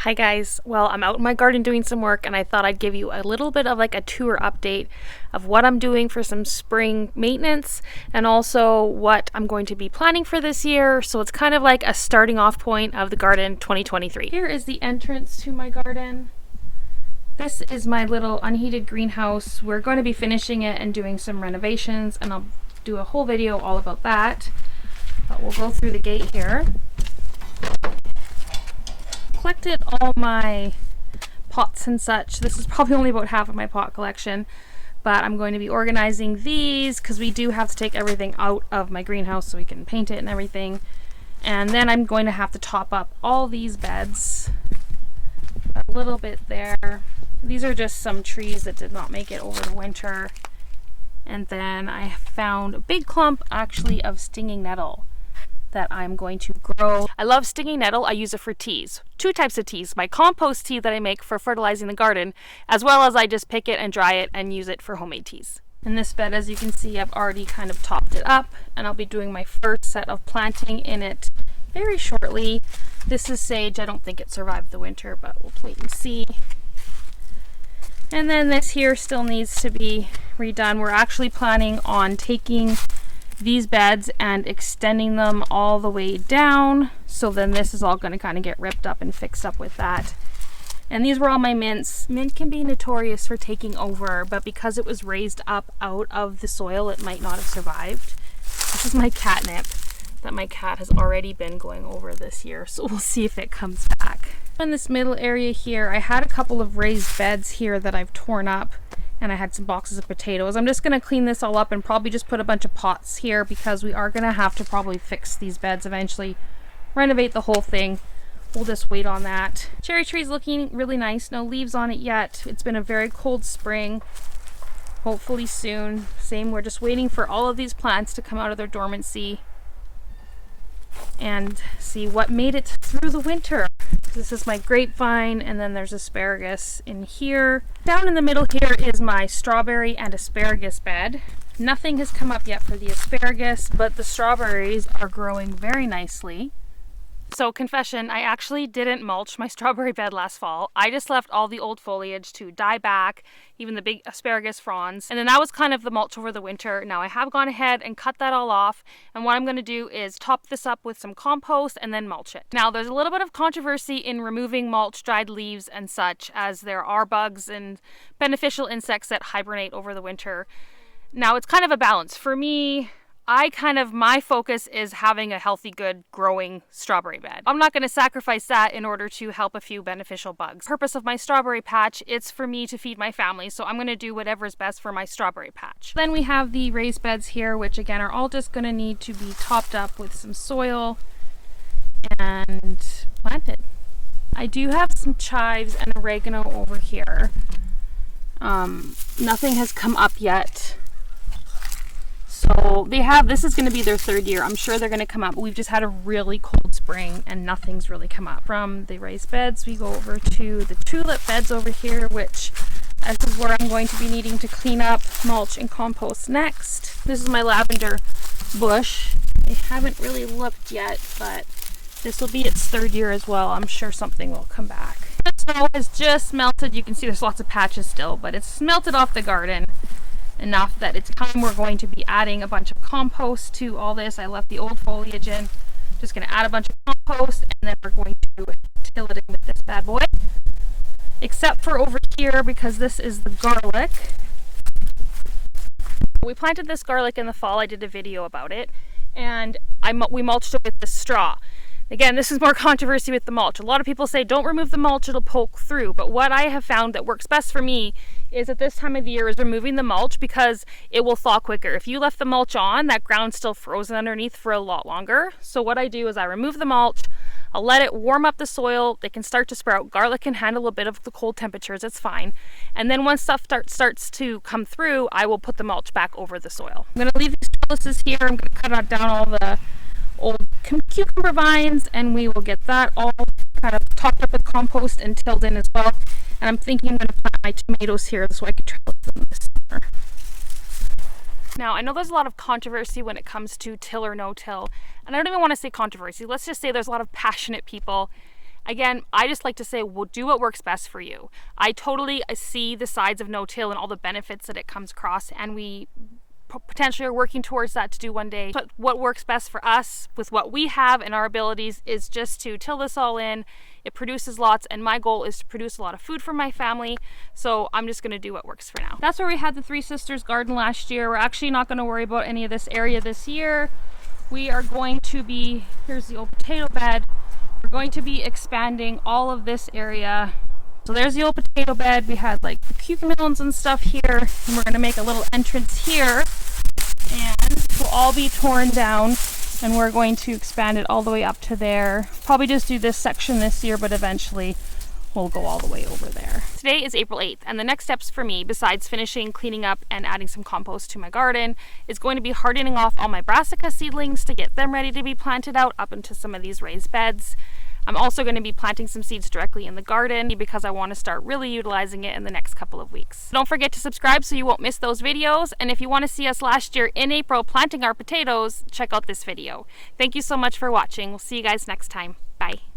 Hi guys, well I'm out in my garden doing some work and I thought I'd give you a little bit of like a tour update of what I'm doing for some spring maintenance and also what I'm going to be planning for this year. So it's kind of like a starting off point of the garden 2023. Here is the entrance to my garden. This is my little unheated greenhouse. We're going to be finishing it and doing some renovations and I'll do a whole video all about that. But we'll go through the gate here. Collected all my pots and such. This is probably only about half of my pot collection, but I'm going to be organizing these because we do have to take everything out of my greenhouse so we can paint it and everything. And then I'm going to have to top up all these beds a little bit there. These are just some trees that did not make it over the winter. And then I found a big clump actually of stinging nettle that I'm going to grow. I love stinging nettle. I use it for teas. Two types of teas. My compost tea that I make for fertilizing the garden, as well as I just pick it and dry it and use it for homemade teas. In this bed, as you can see, I've already kind of topped it up and I'll be doing my first set of planting in it very shortly. This is sage. I don't think it survived the winter, but we'll wait and see. And then this here still needs to be redone. We're actually planning on taking these beds and extending them all the way down, so then this is all going to kind of get ripped up and fixed up with that. And these were all my mints. Mint can be notorious for taking over, but because it was raised up out of the soil, it might not have survived. This is my catnip that my cat has already been going over this year, so we'll see if it comes back. In this middle area here, I had a couple of raised beds here that I've torn up, and I had some boxes of potatoes. I'm just going to clean this all up and probably just put a bunch of pots here because we are going to have to probably fix these beds eventually, renovate the whole thing. We'll just wait on that. Cherry tree's looking really nice. No leaves on it yet. It's been a very cold spring. Hopefully soon. Same, we're just waiting for all of these plants to come out of their dormancy and see what made it through the winter. This is my grapevine, and then there's asparagus in here. Down in the middle here is my strawberry and asparagus bed. Nothing has come up yet for the asparagus, but the strawberries are growing very nicely. So confession, I actually didn't mulch my strawberry bed last fall. I just left all the old foliage to die back, even the big asparagus fronds. And then that was kind of the mulch over the winter. Now I have gone ahead and cut that all off. And what I'm going to do is top this up with some compost and then mulch it. Now there's a little bit of controversy in removing mulch, dried leaves and such, as there are bugs and beneficial insects that hibernate over the winter. Now it's kind of a balance. For me, my focus is having a healthy, good, growing strawberry bed. I'm not going to sacrifice that in order to help a few beneficial bugs. The purpose of my strawberry patch, it's for me to feed my family, so I'm going to do whatever is best for my strawberry patch. Then we have the raised beds here, which again are all just going to need to be topped up with some soil and planted. I do have some chives and oregano over here. Nothing has come up yet. So this is going to be their third year. I'm sure they're going to come up. We've just had a really cold spring and nothing's really come up. From the raised beds, we go over to the tulip beds over here, which this is where I'm going to be needing to clean up, mulch, and compost next. This is my lavender bush. I haven't really looked yet, but this will be its third year as well. I'm sure something will come back. The snow has just melted. You can see there's lots of patches still, but it's melted off the garden enough that it's time we're going to be adding a bunch of compost to all this. I left the old foliage in. Just going to add a bunch of compost and then we're going to till it in with this bad boy. Except for over here, because this is the garlic. We planted this garlic in the fall. I did a video about it and we mulched it with the straw. Again, this is more controversy with the mulch. A lot of people say don't remove the mulch, it'll poke through. But what I have found that works best for me is at this time of the year is removing the mulch, because it will thaw quicker. If you left the mulch on, that ground's still frozen underneath for a lot longer. So what I do is I remove the mulch, I'll let it warm up the soil, they can start to sprout. Garlic can handle a bit of the cold temperatures, it's fine. And then once stuff starts to come through, I will put the mulch back over the soil. I'm going to leave these trellises here. I'm going to cut down all the old cucumber vines and we will get that all kind of topped up with compost and tilled in as well. And I'm thinking I'm going to plant my tomatoes here so I can trellis them this summer. Now, I know there's a lot of controversy when it comes to till or no till, and I don't even want to say controversy. Let's just say there's a lot of passionate people Again, I just like to say, well, do what works best for you. I totally see the sides of no-till and all the benefits that it comes across, and we potentially are working towards that to do one day. But what works best for us with what we have and our abilities is just to till this all in. It produces lots, and my goal is to produce a lot of food for my family, so I'm just going to do what works for now. That's where we had the Three Sisters garden last year. We're actually not going to worry about any of this area this year. We are going to be, here's the old potato bed, we're going to be expanding all of this area. So there's the old potato bed. We had like the cucumbers and stuff here, and we're going to make a little entrance here, and it will all be torn down, and we're going to expand it all the way up to there. Probably just do this section this year, but eventually we'll go all the way over there. Today is April 8th, and the next steps for me, besides finishing cleaning up and adding some compost to my garden, is going to be hardening off all my brassica seedlings to get them ready to be planted out up into some of these raised beds. I'm also going to be planting some seeds directly in the garden because I want to start really utilizing it in the next couple of weeks. Don't forget to subscribe so you won't miss those videos, and if you want to see us last year in April planting our potatoes, check out this video. Thank you so much for watching. We'll see you guys next time. Bye.